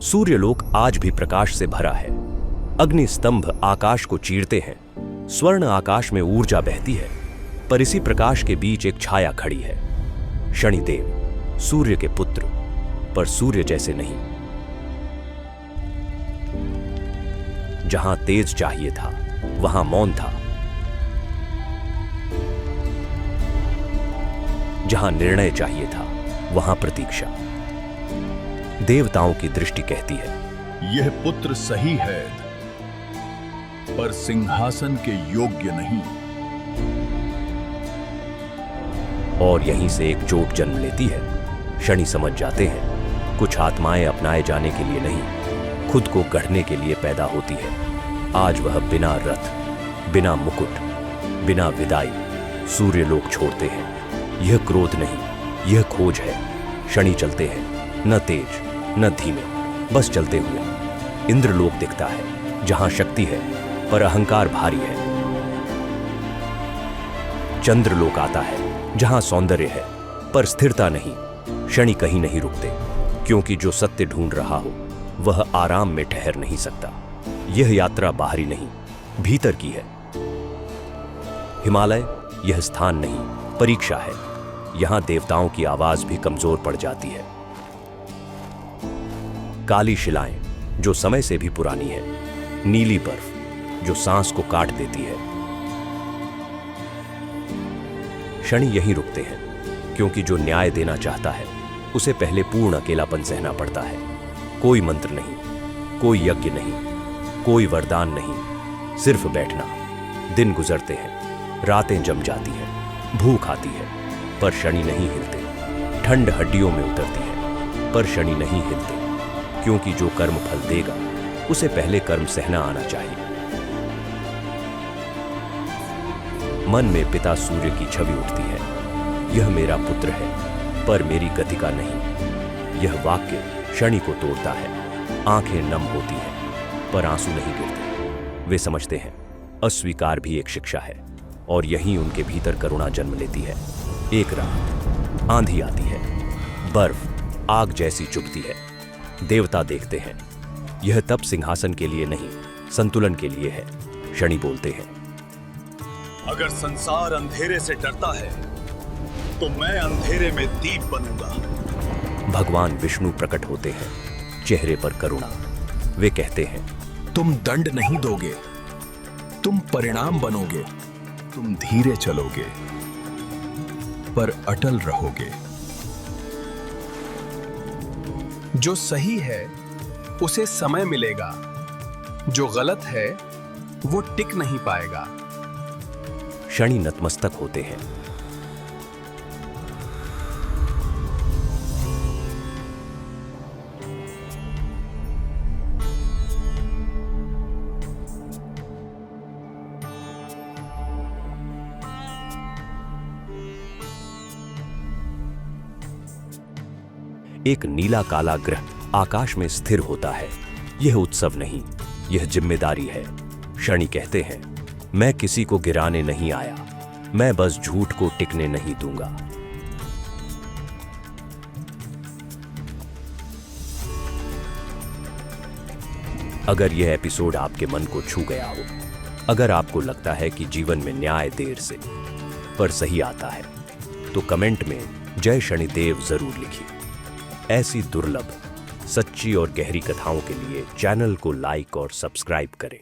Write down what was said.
सूर्यलोक आज भी प्रकाश से भरा है। अग्नि स्तंभ आकाश को चीरते हैं, स्वर्ण आकाश में ऊर्जा बहती है, पर इसी प्रकाश के बीच एक छाया खड़ी है। शनिदेव, सूर्य के पुत्र, पर सूर्य जैसे नहीं। जहां तेज चाहिए था, वहां मौन था। जहां निर्णय चाहिए था, वहां प्रतीक्षा। देवताओं की दृष्टि कहती है, यह पुत्र सही है, पर सिंहासन के योग्य नहीं। और यहीं से एक चोट जन्म लेती है। शनि समझ जाते हैं, कुछ आत्माएं अपनाए जाने के लिए नहीं, खुद को गढ़ने के लिए पैदा होती है। आज वह बिना रथ, बिना मुकुट, बिना विदाई सूर्यलोक छोड़ते हैं। यह क्रोध नहीं, यह खोज है। शनि चलते हैं, न तेज न धीमे, बस चलते हुए। इंद्रलोक दिखता है, जहां शक्ति है पर अहंकार भारी है। चंद्रलोक आता है, जहां सौंदर्य है पर स्थिरता नहीं। शनि कहीं नहीं रुकते, क्योंकि जो सत्य ढूंढ रहा हो वह आराम में ठहर नहीं सकता। यह यात्रा बाहरी नहीं, भीतर की है। हिमालय यह स्थान नहीं, परीक्षा है। यहां देवताओं की आवाज भी कमजोर पड़ जाती है। काली शिलाएं, जो समय से भी पुरानी है। नीली बर्फ, जो सांस को काट देती है। शनि यहीं रुकते हैं, क्योंकि जो न्याय देना चाहता है उसे पहले पूर्ण अकेलापन सहना पड़ता है। कोई मंत्र नहीं, कोई यज्ञ नहीं, कोई वरदान नहीं, सिर्फ बैठना। दिन गुजरते हैं, रातें जम जाती हैं, भूख आती है, पर शनि नहीं हिलते। ठंड हड्डियों में उतरती है, पर शनि नहीं हिलते, क्योंकि जो कर्म फल देगा उसे पहले कर्म सहना आना चाहिए। मन में पिता सूर्य की छवि उठती है, यह मेरा पुत्र है, पर मेरी गति का नहीं। यह वाक्य शनि को तोड़ता है। आंखें नम होती हैं, पर आंसू नहीं गिरते। वे समझते हैं, अस्वीकार भी एक शिक्षा है, और यहीं उनके भीतर करुणा जन्म लेती है। एक रात आंधी आती है, बर्फ आग जैसी चुभती है। देवता देखते हैं, यह तप सिंहासन के लिए नहीं, संतुलन के लिए है। शनि बोलते हैं, अगर संसार अंधेरे से डरता है, तो मैं अंधेरे में दीप बनूंगा। भगवान विष्णु प्रकट होते हैं, चेहरे पर करुणा। वे कहते हैं, तुम दंड नहीं दोगे, तुम परिणाम बनोगे। तुम धीरे चलोगे, पर अटल रहोगे। जो सही है उसे समय मिलेगा, जो गलत है वो टिक नहीं पाएगा। शनि नतमस्तक होते हैं। एक नीला काला ग्रह आकाश में स्थिर होता है। यह उत्सव नहीं, यह जिम्मेदारी है। शनि कहते हैं, मैं किसी को गिराने नहीं आया, मैं बस झूठ को टिकने नहीं दूंगा। अगर यह एपिसोड आपके मन को छू गया हो, अगर आपको लगता है कि जीवन में न्याय देर से पर सही आता है, तो कमेंट में जय शनिदेव जरूर लिखिए। ऐसी दुर्लभ, सच्ची और गहरी कथाओं के लिए चैनल को लाइक और सब्सक्राइब करें।